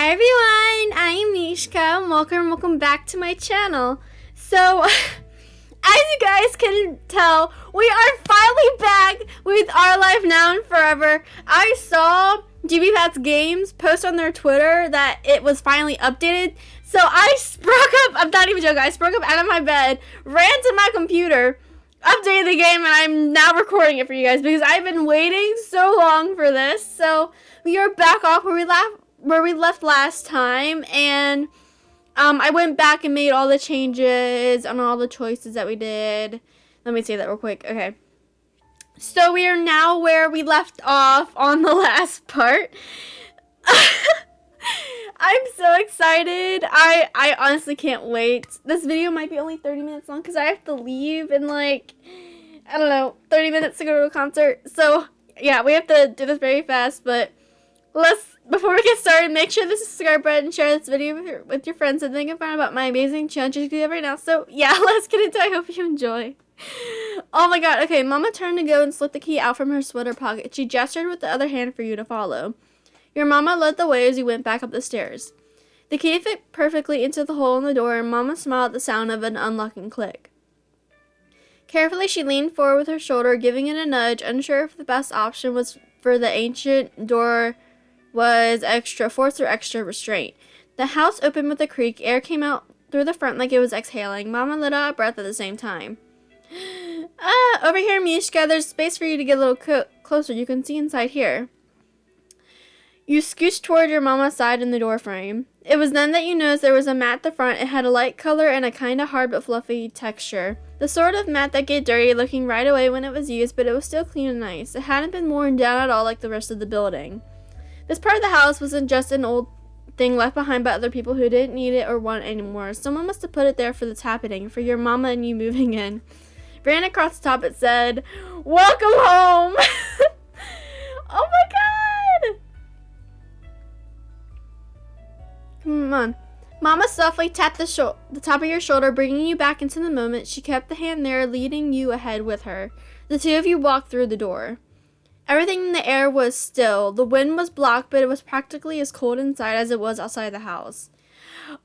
Hi everyone, I'm Mishka, and welcome back to my channel. So, as you guys can tell, we are finally back with Our Life Now and Forever. I saw 𝐍𝐸𝐬𝐿 post on their Twitter that it was finally updated, so I sprung up, I'm not even joking, I sprung up out of my bed, ran to my computer, updated the game, and I'm now recording it for you guys because I've been waiting so long for this. So, we are back off where we left last time, and I went back and made all the changes on all the choices that we did. Let me say that real quick. Okay. So we are now where we left off on the last part. I'm so excited. I honestly can't wait. This video might be only 30 minutes long because I have to leave in like, I don't know, 30 minutes to go to a concert. So yeah, we have to do this very fast, but before we get started, make sure to subscribe button and share this video with your friends and think and find about my amazing challenges you have right now. So yeah, let's get into it. I hope you enjoy. Oh my god, okay, Mama turned to go and slipped the key out from her sweater pocket. She gestured with the other hand for you to follow. Your mama led the way as you went back up the stairs. The key fit perfectly into the hole in the door, and Mama smiled at the sound of an unlocking click. Carefully, she leaned forward with her shoulder, giving it a nudge, unsure if the best option was for the ancient door was extra force or extra restraint. The house opened with a creak. Air came out through the front like it was exhaling. Mama let out a breath at the same time. Over here, Mishka, there's space for you to get a little closer. You can see inside here. You scooched toward your mama's side in the door frame. It was then that you noticed there was a mat at the front. It had a light color and a kind of hard but fluffy texture. The sort of mat that get dirty looking right away when it was used, but it was still clean and nice. It hadn't been worn down at all like the rest of the building. This part of the house wasn't just an old thing left behind by other people who didn't need it or want it anymore. Someone must have put it there for this happening, for your mama and you moving in. Ran across the top, it said, "Welcome home!" Oh my god! Come on. Mama softly tapped the top of your shoulder, bringing you back into the moment. She kept the hand there, leading you ahead with her. The two of you walked through the door. Everything in the air was still. The wind was blocked, but it was practically as cold inside as it was outside the house.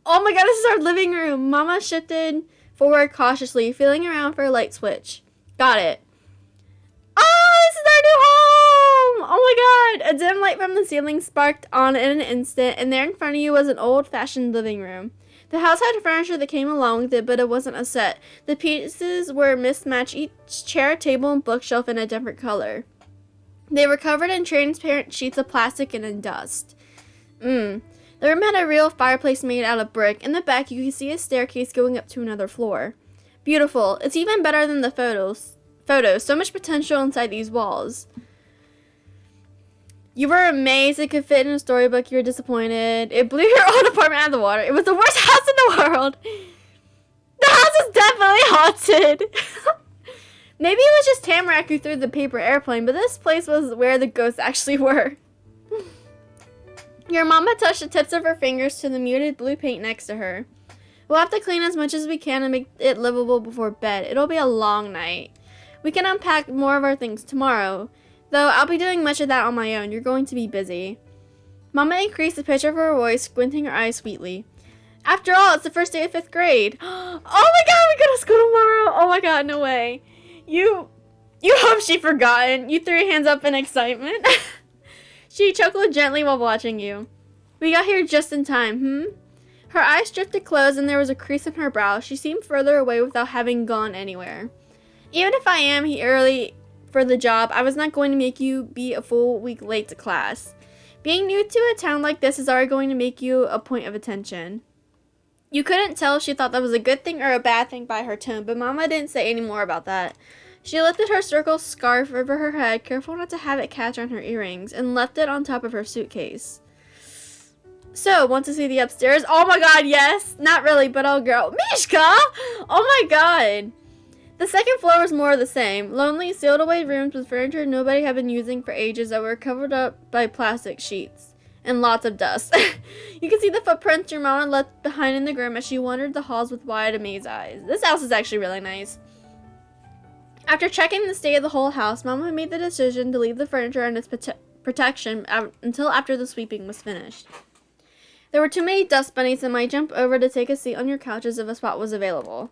Oh my god, this is our living room. Mama shifted forward cautiously, feeling around for a light switch. Got it. Oh, this is our new home! Oh my god! A dim light from the ceiling sparked on in an instant, and there in front of you was an old-fashioned living room. The house had furniture that came along with it, but it wasn't a set. The pieces were mismatched, each chair, table, and bookshelf in a different color. They were covered in transparent sheets of plastic and in dust. The room had a real fireplace made out of brick. In the back, you could see a staircase going up to another floor. Beautiful. It's even better than the photos. So much potential inside these walls. You were amazed it could fit in a storybook. You were disappointed. It blew your old apartment out of the water. It was the worst house in the world. The house is definitely haunted. Maybe it was just Tamarack who threw the paper airplane, but this place was where the ghosts actually were. Your mama touched the tips of her fingers to the muted blue paint next to her. We'll have to clean as much as we can and make it livable before bed. It'll be a long night. We can unpack more of our things tomorrow, though I'll be doing much of that on my own. You're going to be busy. Mama increased the pitch of her voice, squinting her eyes sweetly. After all, it's the first day of 5th grade. Oh my god, we go to school tomorrow. Oh my god, no way. You hope she forgotten. You threw your hands up in excitement. She chuckled gently while watching you. We got here just in time, Her eyes drifted closed and there was a crease in her brow. She seemed further away without having gone anywhere. Even if I am here early for the job, I was not going to make you be a full week late to class. Being new to a town like this is already going to make you a point of attention. You couldn't tell if she thought that was a good thing or a bad thing by her tone, but Mama didn't say any more about that. She lifted her circle scarf over her head, careful not to have it catch on her earrings, and left it on top of her suitcase. So, want to see the upstairs? Oh my god, yes! Not really, but oh girl. Mishka! Oh my god! The second floor was more of the same. Lonely, sealed away rooms with furniture nobody had been using for ages that were covered up by plastic sheets. And lots of dust. You can see the footprints your mama left behind in the groom as she wandered the halls with wide, amazed eyes. This house is actually really nice. After checking the state of the whole house, Mama made the decision to leave the furniture and its protection until after the sweeping was finished. There were too many dust bunnies and might jump over to take a seat on your couches if a spot was available.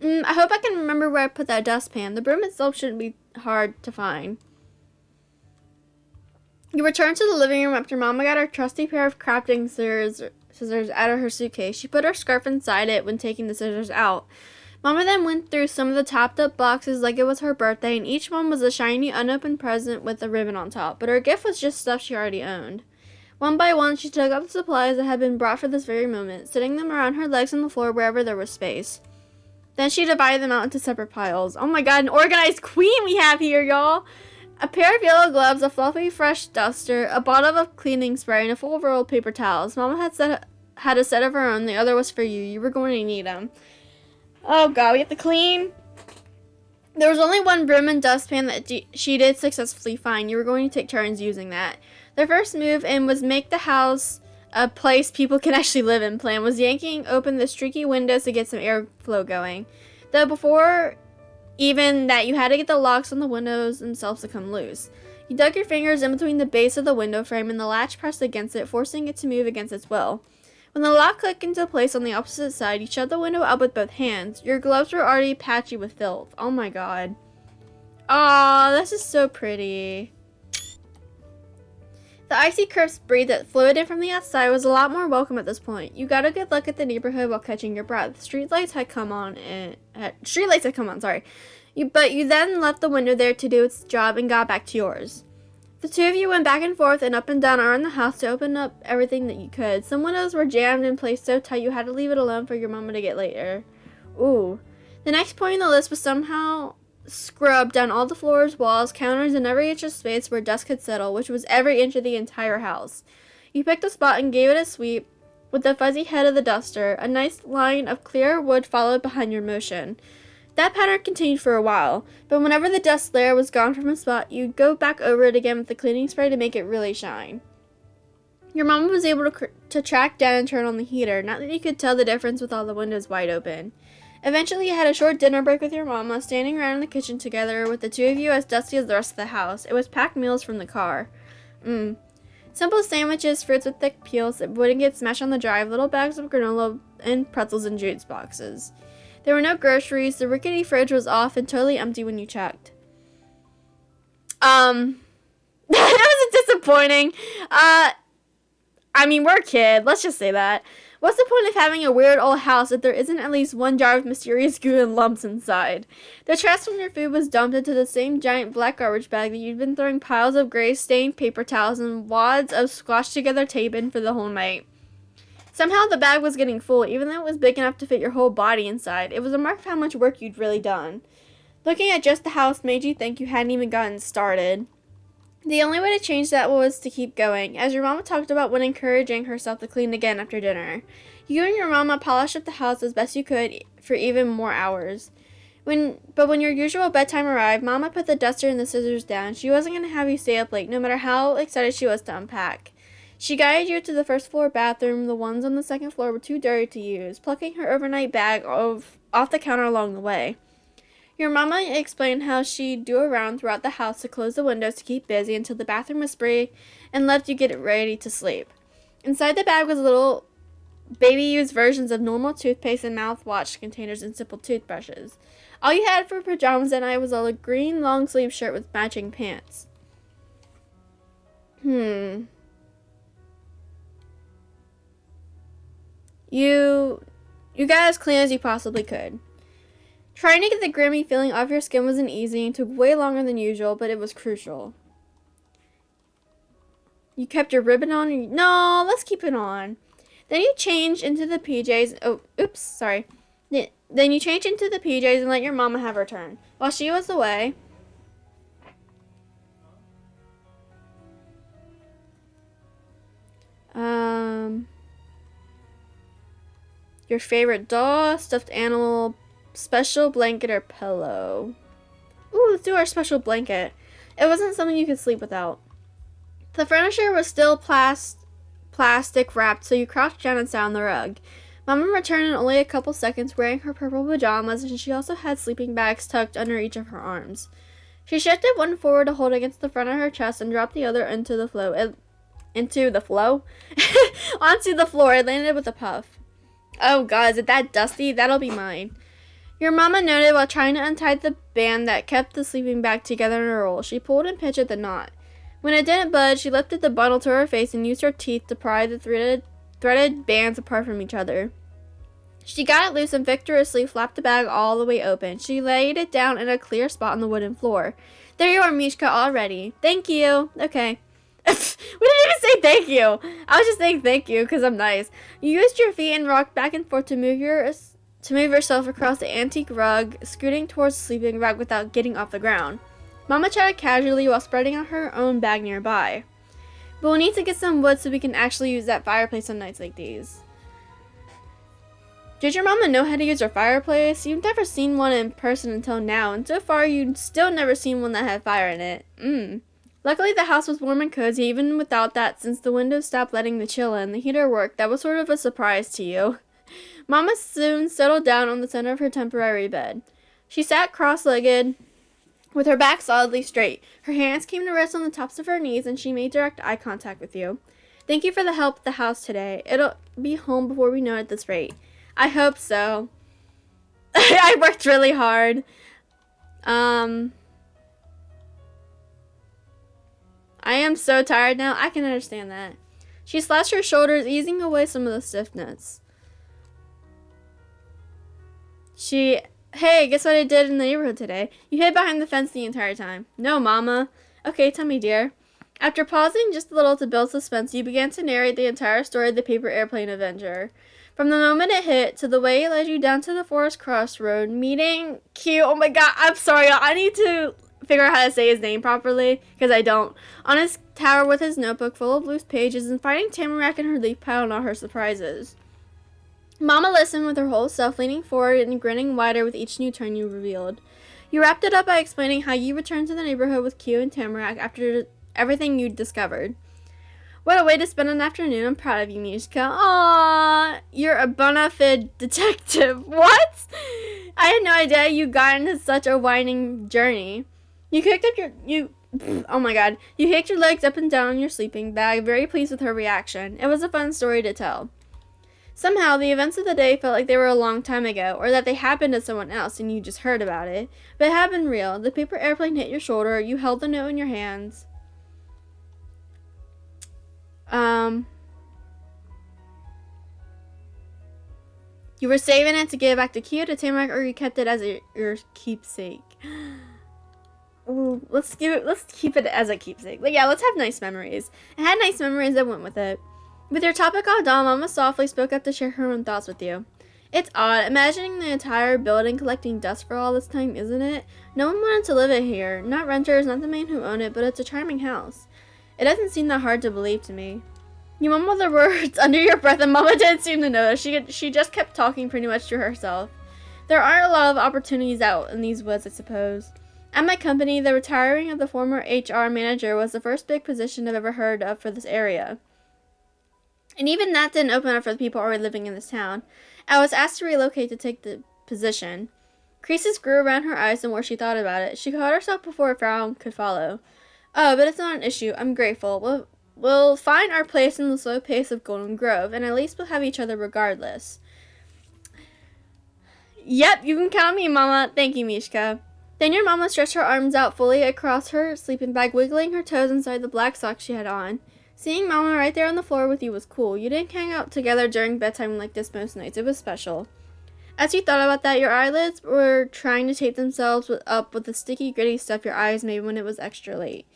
I hope I can remember where I put that dustpan. The broom itself shouldn't be hard to find. You returned to the living room after Mama got her trusty pair of crafting scissors out of her suitcase. She put her scarf inside it when taking the scissors out. Mama then went through some of the topped-up boxes like it was her birthday, and each one was a shiny, unopened present with a ribbon on top. But her gift was just stuff she already owned. One by one, she took out the supplies that had been brought for this very moment, sitting them around her legs on the floor wherever there was space. Then she divided them out into separate piles. Oh my god, an organized queen we have here, y'all! A pair of yellow gloves, a fluffy fresh duster, a bottle of cleaning spray, and a full roll of paper towels. Mama had a set of her own. The other was for you. You were going to need them. Oh god, we have to clean. There was only one broom and dustpan that she did successfully find. You were going to take turns using that. Their first move in was make the house a place people can actually live in. Plan was yanking open the streaky windows to get some airflow going. Though before even that, you had to get the locks on the windows themselves to come loose. You dug your fingers in between the base of the window frame and the latch pressed against it, forcing it to move against its will. When the lock clicked into place on the opposite side, you shoved the window up with both hands. Your gloves were already patchy with filth. Oh my god. Aw, this is so pretty. The icy crisp breeze that flowed in from the outside was a lot more welcome at this point. You got a good look at the neighborhood while catching your breath. Streetlights had come on, but you then left the window there to do its job and got back to yours. The two of you went back and forth and up and down around the house to open up everything that you could. Some windows were jammed in place so tight you had to leave it alone for your mama to get later. Ooh. The next point on the list was somehow scrubbed down all the floors, walls, counters, and every inch of space where dust could settle, which was every inch of the entire house. You picked a spot and gave it a sweep with the fuzzy head of the duster. A nice line of clear wood followed behind your motion. That pattern continued for a while, but whenever the dust layer was gone from a spot, you'd go back over it again with the cleaning spray to make it really shine. Your mama was able to track down and turn on the heater, not that you could tell the difference with all the windows wide open. Eventually, you had a short dinner break with your mama, standing around in the kitchen together with the two of you as dusty as the rest of the house. It was packed meals from the car. Simple sandwiches, fruits with thick peels that wouldn't get smashed on the drive, little bags of granola, and pretzels in juice boxes. There were no groceries, the rickety fridge was off and totally empty when you checked. That was disappointing. I mean, we're a kid, let's just say that. What's the point of having a weird old house if there isn't at least one jar of mysterious goo and lumps inside? The trash from your food was dumped into the same giant black garbage bag that you'd been throwing piles of gray stained paper towels and wads of squashed together tape in for the whole night. Somehow the bag was getting full, even though it was big enough to fit your whole body inside. It was a mark of how much work you'd really done. Looking at just the house made you think you hadn't even gotten started. The only way to change that was to keep going, as your mama talked about when encouraging herself to clean again after dinner. You and your mama polished up the house as best you could for even more hours. But when your usual bedtime arrived, Mama put the duster and the scissors down. She wasn't going to have you stay up late, no matter how excited she was to unpack. She guided you to the first floor bathroom. The ones on the second floor were too dirty to use, plucking her overnight bag off the counter along the way. Your mama explained how she'd do a round throughout the house to close the windows to keep busy until the bathroom was free and left you get ready to sleep. Inside the bag was little baby-used versions of normal toothpaste and mouthwash containers and simple toothbrushes. All you had for pajamas that night was a green long-sleeve shirt with matching pants. You got as clean as you possibly could. Trying to get the grimy feeling off your skin wasn't easy and took way longer than usual, but it was crucial. You kept your ribbon on? No, let's keep it on. Then you changed into the PJs. Oh, oops, sorry. Then you changed into the PJs and let your mama have her turn. While she was away, your favorite doll, stuffed animal, special blanket, or pillow. Ooh, let's do our special blanket. It wasn't something you could sleep without. The furniture was still plastic wrapped, so you crouched down and sat on the rug. Mama returned in only a couple seconds wearing her purple pajamas, and she also had sleeping bags tucked under each of her arms. She shifted one forward to hold against the front of her chest and dropped the other into the flow. into the flow. Onto the floor, it landed with a puff. Oh god, is it that dusty? That'll be mine. Your mama noted while trying to untie the band that kept the sleeping bag together in a roll. She pulled and pinched at the knot. When it didn't budge, she lifted the bundle to her face and used her teeth to pry the threaded bands apart from each other. She got it loose and victoriously flapped the bag all the way open. She laid it down in a clear spot on the wooden floor. There you are, 𝐬𝐿𝐿, all ready. Thank you. Okay. We didn't even say thank you. I was just saying thank you because I'm nice. You used your feet and rocked back and forth to move yourself across the antique rug, scooting towards the sleeping bag without getting off the ground. Mama chatted casually while spreading out her own bag nearby. But we'll need to get some wood so we can actually use that fireplace on nights like these. Did your mama know how to use her fireplace? You've never seen one in person until now, and so far you'd still never seen one that had fire in it. Luckily the house was warm and cozy even without that, since the windows stopped letting the chill in. The heater worked. That was sort of a surprise to you. Mama soon settled down on the center of her temporary bed. She sat cross-legged, with her back solidly straight. Her hands came to rest on the tops of her knees, and she made direct eye contact with you. Thank you for the help at the house today. It'll be home before we know it at this rate. I hope so. I worked really hard. I am so tired now. I can understand that. She slashed her shoulders, easing away some of the stiffness. Hey, guess what I did in the neighborhood today? You hid behind the fence the entire time. No, Mama. Okay, tell me, dear. After pausing just a little to build suspense, you began to narrate the entire story of the paper airplane adventure. From the moment it hit to the way it led you down to the forest crossroad, meeting Q. Oh my god, I'm sorry, y'all. I need to figure out how to say his name properly, because I don't. On his tower with his notebook full of loose pages and fighting Tamarack in her leaf pile and all her surprises. Mama listened with her whole self, leaning forward and grinning wider with each new turn you revealed. You wrapped it up by explaining how you returned to the neighborhood with Q and Tamarack after everything you'd discovered. What a way to spend an afternoon. I'm proud of you, 𝐬𝐿𝐿. Aww, you're a bona fide detective. What? I had no idea you got into such a winding journey. You kicked up oh my god. You kicked your legs up and down on your sleeping bag, very pleased with her reaction. It was a fun story to tell. Somehow, the events of the day felt like they were a long time ago, or that they happened to someone else and you just heard about it. But it had been real. The paper airplane hit your shoulder, you held the note in your hands. You were saving it to give back to Q, to Tamarack, or you kept it as your keepsake. Ooh, let's keep it as a keepsake. But yeah, let's have nice memories. It had nice memories that went with it. With your topic all done, Mama softly spoke up to share her own thoughts with you. It's odd, imagining the entire building collecting dust for all this time, isn't it? No one wanted to live it here. Not renters, not the man who owned it, but it's a charming house. It doesn't seem that hard to believe to me. You mumbled the words under your breath, and Mama didn't seem to notice. She just kept talking pretty much to herself. There aren't a lot of opportunities out in these woods, I suppose. At my company, the retiring of the former HR manager was the first big position I've ever heard of for this area. And even that didn't open up for the people already living in this town. I was asked to relocate to take the position. Creases grew around her eyes the more she thought about it. She caught herself before a frown could follow. Oh, but it's not an issue. I'm grateful. We'll find our place in the slow pace of Golden Grove, and at least we'll have each other regardless. Yep, you can count on me, Mama. Thank you, 𝐬𝐿𝐿. Then your Mama stretched her arms out fully across her sleeping bag, wiggling her toes inside the black socks she had on. Seeing Mama right there on the floor with you was cool. You didn't hang out together during bedtime like this most nights. It was special. As you thought about that, your eyelids were trying to tape themselves up with the sticky, gritty stuff your eyes made when it was extra late.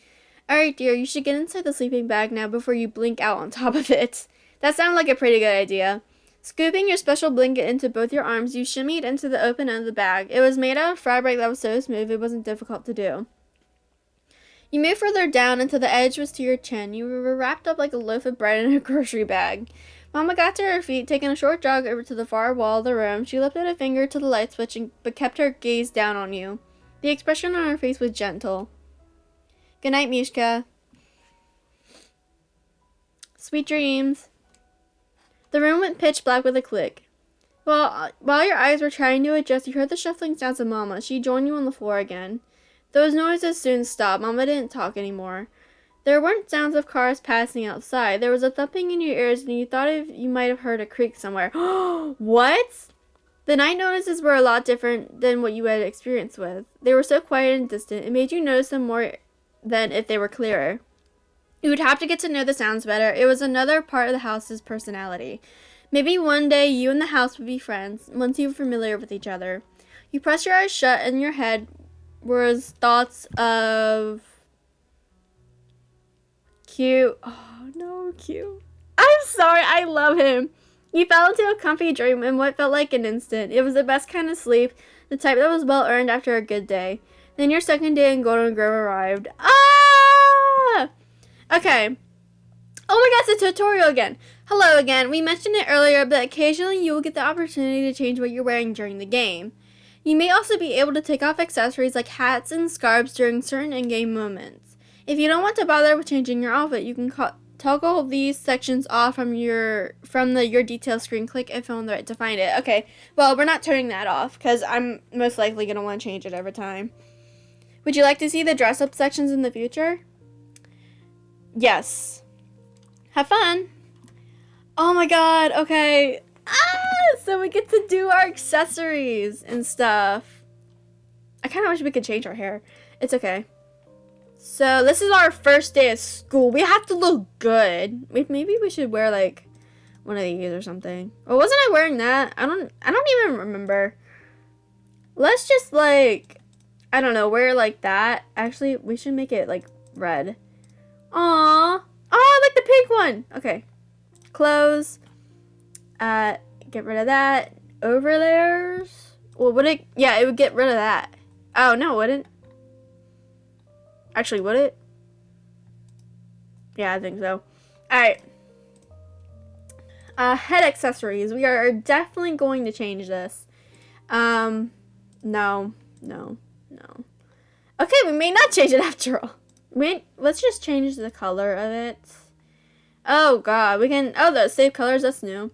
Alright, dear, you should get inside the sleeping bag now before you blink out on top of it. That sounded like a pretty good idea. Scooping your special blanket into both your arms, you shimmied into the open end of the bag. It was made out of fabric that was so smooth it wasn't difficult to do. You moved further down until the edge was to your chin. You were wrapped up like a loaf of bread in a grocery bag. Mama got to her feet, taking a short jog over to the far wall of the room. She lifted a finger to the light switch, but kept her gaze down on you. The expression on her face was gentle. Good night, 𝐬𝐿𝐿. Sweet dreams. The room went pitch black with a click. While your eyes were trying to adjust, you heard the shuffling sounds of Mama. She joined you on the floor again. Those noises soon stopped. Mama didn't talk anymore. There weren't sounds of cars passing outside. There was a thumping in your ears, and you thought you might have heard a creak somewhere. What? The night noises were a lot different than what you had experienced with. They were so quiet and distant, it made you notice them more than if they were clearer. You would have to get to know the sounds better. It was another part of the house's personality. Maybe one day you and the house would be friends, once you were familiar with each other. You pressed your eyes shut, and in your head was thoughts of... Q. Oh, no, Q. I'm sorry, I love him. You fell into a comfy dream in what felt like an instant. It was the best kind of sleep, the type that was well earned after a good day. Then your second day in Golden Grove arrived. Ah! Okay. Oh my god, it's a tutorial again. Hello again. We mentioned it earlier, but occasionally you will get the opportunity to change what you're wearing during the game. You may also be able to take off accessories like hats and scarves during certain in-game moments. If you don't want to bother with changing your outfit, you can toggle these sections off from the Your Details screen. Click if on the right to find it. Okay, well, we're not turning that off because I'm most likely going to want to change it every time. Would you like to see the dress-up sections in the future? Yes. Have fun. Oh my god, okay. So we get to do our accessories and stuff. I kind of wish we could change our hair. It's okay. So this is our first day of school. We have to look good. Maybe we should wear like one of these or something. Or wasn't I wearing that? I don't even remember. Let's just like, I don't know, wear like that. Actually, we should make it like red. Aww. Oh, I like the pink one. Okay. Close. Get rid of that. Over layers. Well, it would get rid of that. Oh, no, it wouldn't. Actually, would it? Yeah, I think so. Alright. Head accessories. We are definitely going to change this. No. Okay, we may not change it after all. Let's just change the color of it. Oh, God. The save colors. That's new.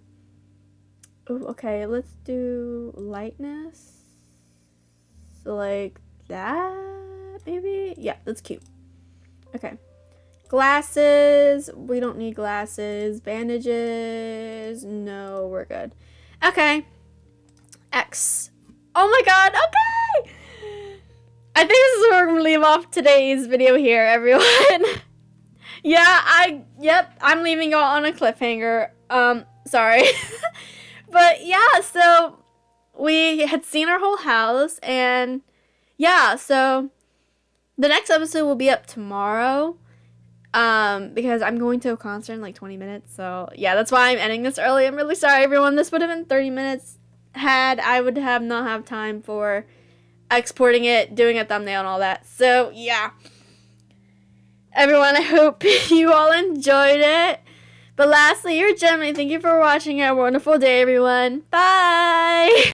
Ooh, okay, let's do lightness. So, like that? Maybe? Yeah, that's cute. Okay. Glasses. We don't need glasses. Bandages. No, we're good. Okay. X. Oh my god, okay! I think this is where we're going to leave off today's video here, everyone. I'm leaving y'all on a cliffhanger. Sorry. But yeah, so we had seen our whole house, and yeah, so the next episode will be up tomorrow, because I'm going to a concert in like 20 minutes, so yeah, that's why I'm ending this early. I'm really sorry, everyone. This would have been 30 minutes had I would have not have time for exporting it, doing a thumbnail, and all that. So yeah, everyone, I hope you all enjoyed it. But lastly, you're Gemini. Thank you for watching. Have a wonderful day, everyone. Bye!